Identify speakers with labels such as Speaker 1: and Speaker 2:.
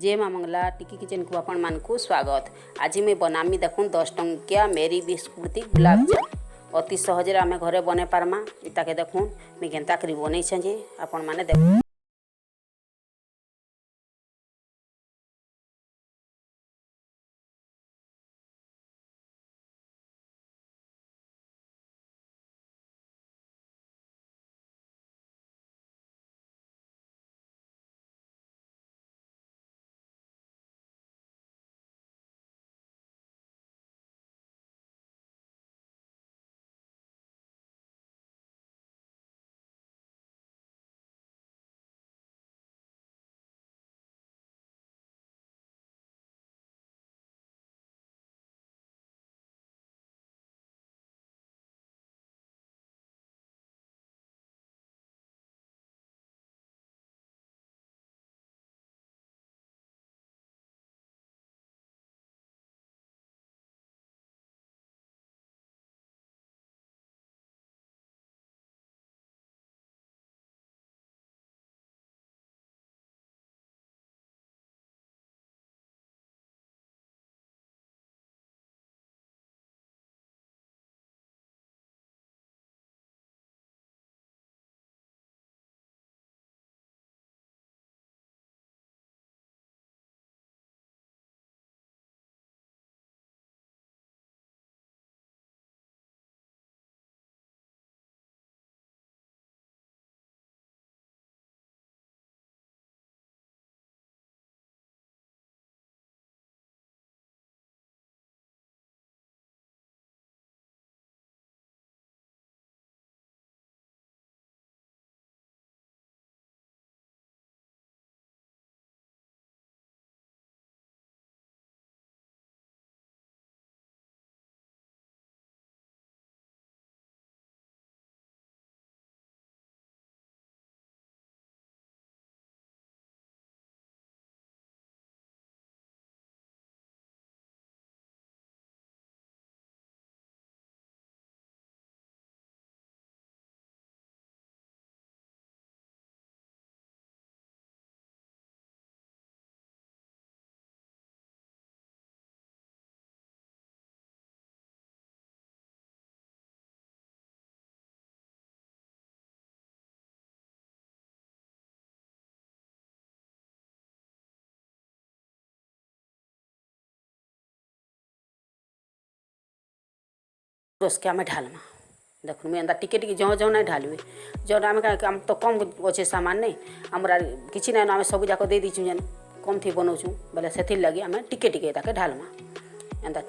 Speaker 1: जय माँ मंगला टिकी किचन को आपण मान को स्वागत। आज मैं बनामी देखूँ 10 टंकिया मेरी बिस्कुट गुलाब जाम अति सहज आम घरे बने पार्मा। इताके देखूँ मैं केन्ता करी बनई जे आपण माने देख रोस के आम ढालमा। देखो मैं अंदा टिके टिके जो जो नहीं ढालवे जो आम आम तो कम अच्छे सामान नहीं आमरा किसी ना आम सब जाक दे दीचु जेन कम थी बनाऊँ बोले से लगे आम टिके टिके ढालमा।